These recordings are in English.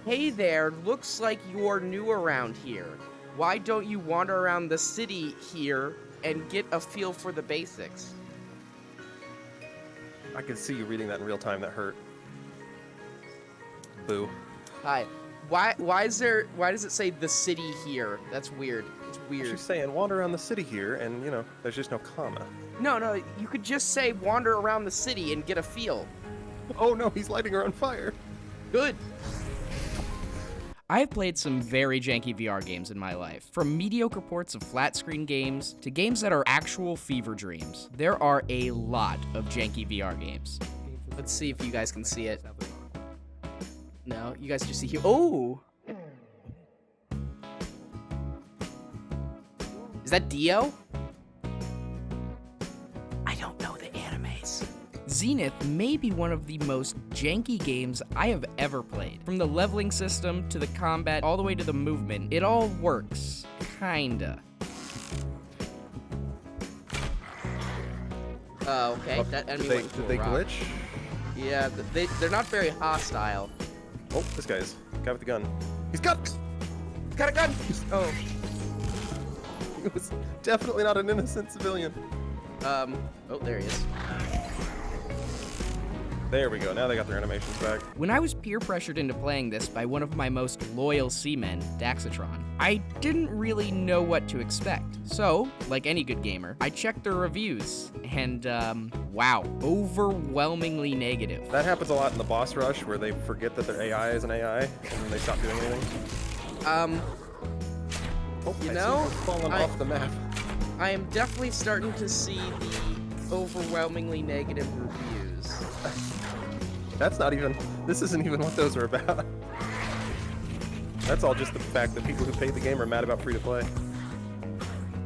Hey there, looks like you're new around here. Why don't you wander around the city here and get a feel for the basics? I could see you reading that in real time. That hurt. Boo. Hi. Why does it say the city here? That's weird. It's weird. She's saying wander around the city here, and you know, there's just no comma. No, you could just say wander around the city and get a feel. Oh no, he's lighting her on fire. Good. I have played some very janky VR games in my life. From mediocre ports of flat-screen games to games that are actual fever dreams. There are a lot of janky VR games. Let's see if you guys can see it. No, you guys just see here. Oh! Is that Dio? I don't know the animes. Zenith may be one of the most janky games I have ever played. From the leveling system to the combat, all the way to the movement, it all works. Kinda. Okay. That enemy went to Did they a rock. glitch? Yeah, they're not very hostile. Oh, this guy's guy with the gun. He's got Got a gun! Oh. He was definitely not an innocent civilian. Oh, there he is. There we go. Now they got their animations back. When I was peer pressured into playing this by one of my most loyal seamen, Daxatron, I didn't really know what to expect. So, like any good gamer, I checked their reviews, and wow, overwhelmingly negative. That happens a lot in the boss rush, where they forget that their AI is an AI, and then they stop doing anything. Oh, You I know, see her falling off the map. I am definitely starting to see the overwhelmingly negative reviews. That's not even. This isn't even what those are about. That's all just the fact that people who paid the game are mad about free to play.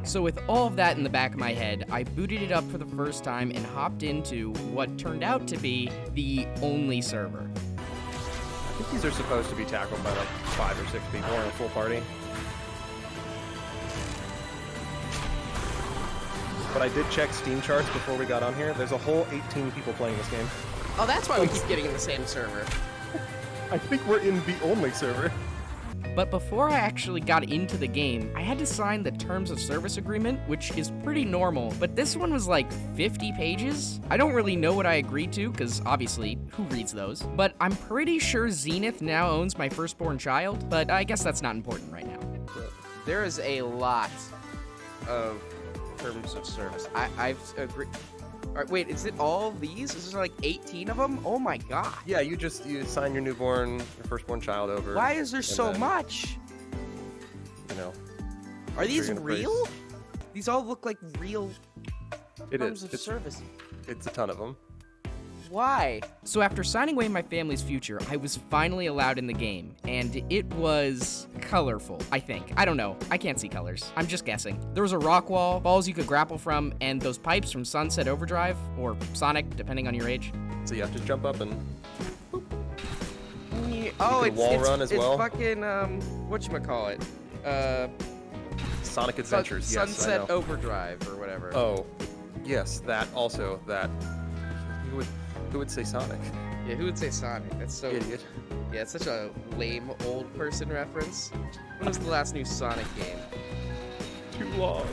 So with all of that in the back of my head, I booted it up for the first time and hopped into what turned out to be the only server. I think these are supposed to be tackled by like 5 or 6 people in a full party. But I did check Steam charts before we got on here. There's a whole 18 people playing this game. Oh, that's why we keep getting in the same server. I think we're in the only server. But before I actually got into the game, I had to sign the Terms of Service Agreement, which is pretty normal, but this one was like 50 pages? I don't really know what I agreed to, because obviously, who reads those? But I'm pretty sure Zenith now owns my firstborn child, but I guess that's not important right now. There is a lot of terms of service. I've agreed. All right, wait, is it all these? Is there like 18 of them? Oh my god. Yeah, you sign your firstborn child over. Why is there and so then, much? You know. Are these you're gonna real? These all look like real It terms is. of service. It's a ton of them. Why? So after signing away my family's future, I was finally allowed in the game, and it was colorful, I think. I don't know. I can't see colors. I'm just guessing. There was a rock wall, balls you could grapple from, and those pipes from Sunset Overdrive, or Sonic, depending on your age. So you have to jump up and Oh, can wall run as well. It's fucking whatchamacallit? Sonic Adventures. Yes, I Sunset know. Overdrive or whatever. Oh, yes, that also that. Who would say Sonic? Yeah, who would say Sonic? That's so Idiot. Yeah, it's such a lame old person reference. When was the last new Sonic game? Too long.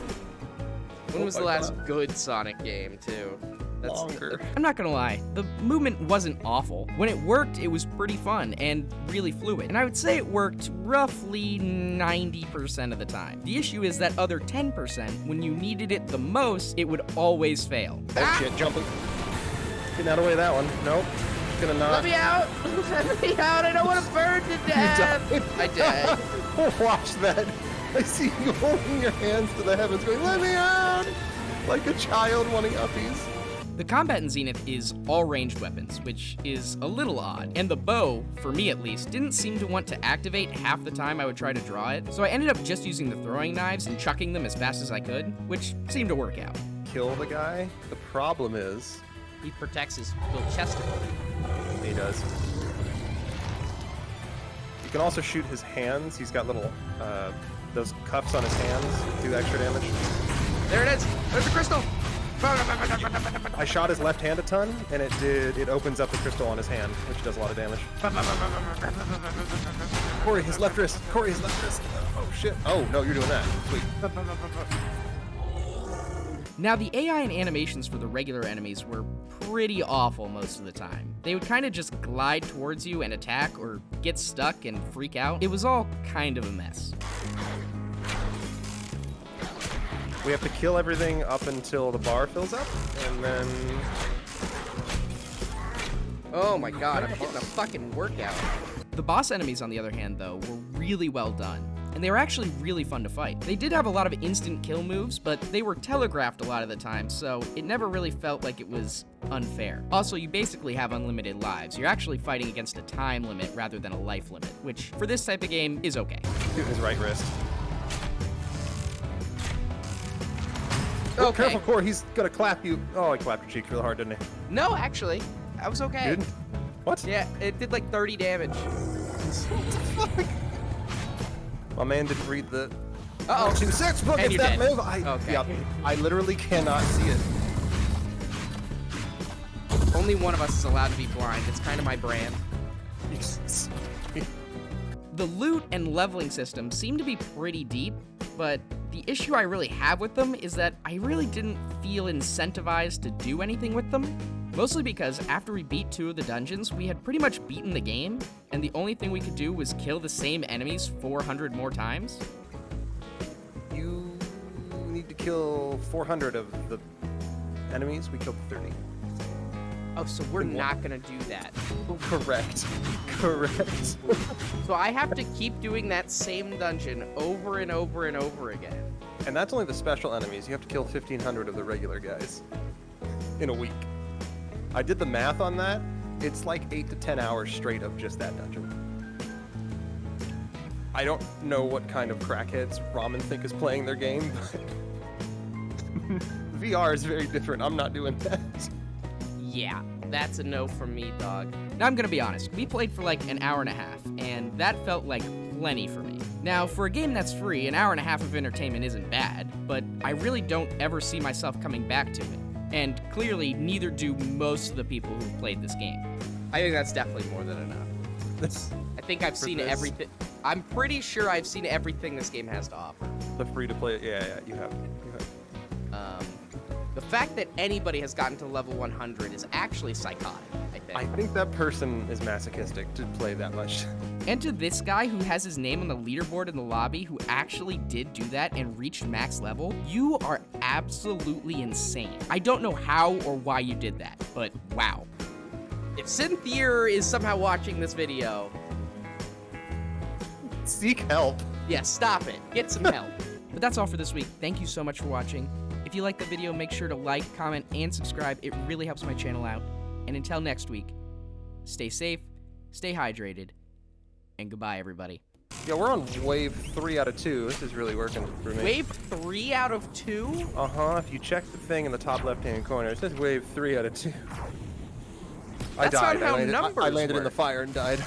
When was the my last God. good Sonic game too? Longer. I'm not gonna lie, the movement wasn't awful. When it worked, it was pretty fun and really fluid. And I would say it worked roughly 90% of the time. The issue is that other 10%, when you needed it the most, it would always fail. Oh shit, jumping. Getting out of the way of that one. Nope. Gonna not. Let me out! Let me out! I don't want to burn to death! died. I did. Watch that. I see you holding your hands to the heavens going, let me out! Like a child wanting uppies. The combat in Zenith is all ranged weapons, which is a little odd, and the bow, for me at least, didn't seem to want to activate half the time I would try to draw it, so I ended up just using the throwing knives and chucking them as fast as I could, which seemed to work out. Kill the guy. The problem is, He protects his little chest. he does. You can also shoot his hands. He's got little, those cuffs on his hands do extra damage. There it is! There's the crystal! I shot his left hand a ton, and it opens up the crystal on his hand, which does a lot of damage. Corey, his left wrist. Corey, his left wrist. Oh, shit. Oh, no, you're doing that. Sweet. Now, the AI and animations for the regular enemies were pretty awful most of the time. They would kind of just glide towards you and attack, or get stuck and freak out. It was all kind of a mess. We have to kill everything up until the bar fills up, and then... Oh my god, I'm getting a fucking workout. The boss enemies, on the other hand, though, were really well done, and they were actually really fun to fight. They did have a lot of instant kill moves, but they were telegraphed a lot of the time, so it never really felt like it was unfair. Also, you basically have unlimited lives. You're actually fighting against a time limit rather than a life limit, which, for this type of game, is okay. Shoot his right wrist. Okay. Oh, careful, Corey, he's gonna clap you. Oh, he clapped your cheeks real hard, didn't he? No, actually, I was okay. Didn't? What? Yeah, it did like 30 damage. What the fuck? My man didn't read the... Uh-oh. 2-6 book. And It's you that did. move. Okay. Yeah, I literally cannot see it. Only one of us is allowed to be blind. It's kind of my brand. The loot and leveling system seem to be pretty deep, but the issue I really have with them is that I really didn't feel incentivized to do anything with them. Mostly because after we beat 2 of the dungeons, we had pretty much beaten the game, and the only thing we could do was kill the same enemies 400 more times. You need to kill 400 of the enemies. We killed 30. Oh, so we're not gonna do that. Correct. Correct. So I have to keep doing that same dungeon over and over and over again. And that's only the special enemies. You have to kill 1,500 of the regular guys in a week. I did the math on that. It's like 8 to 10 hours straight of just that dungeon. I don't know what kind of crackheads Ramen think is playing their game, but VR is very different. I'm not doing that. Yeah, that's a no from me, dog. Now, I'm gonna be honest, we played for like an hour and a half, and that felt like plenty for me. Now, for a game that's free, an hour and a half of entertainment isn't bad, but I really don't ever see myself coming back to it. And clearly, neither do most of the people who've played this game. I think that's definitely more than enough. I think I've seen everything. I'm pretty sure I've seen everything this game has to offer. The free-to-play, yeah, you have. The fact that anybody has gotten to level 100 is actually psychotic, I think. I think that person is masochistic to play that much. And to this guy who has his name on the leaderboard in the lobby who actually did do that and reached max level, you are absolutely insane. I don't know how or why you did that, but wow. If Cynthia is somehow watching this video, Seek help. yeah, stop it. Get some help. But that's all for this week. Thank you so much for watching. If you liked the video, make sure to like, comment, and subscribe. It really helps my channel out. And until next week, stay safe, stay hydrated, and goodbye, everybody. Yeah, we're on wave 3 out of 2. This is really working for me. Wave 3 out of 2? Uh-huh. If you check the thing in the top left-hand corner, it says wave 3 out of 2. That's I died. not how I landed numbers in the work. fire and died.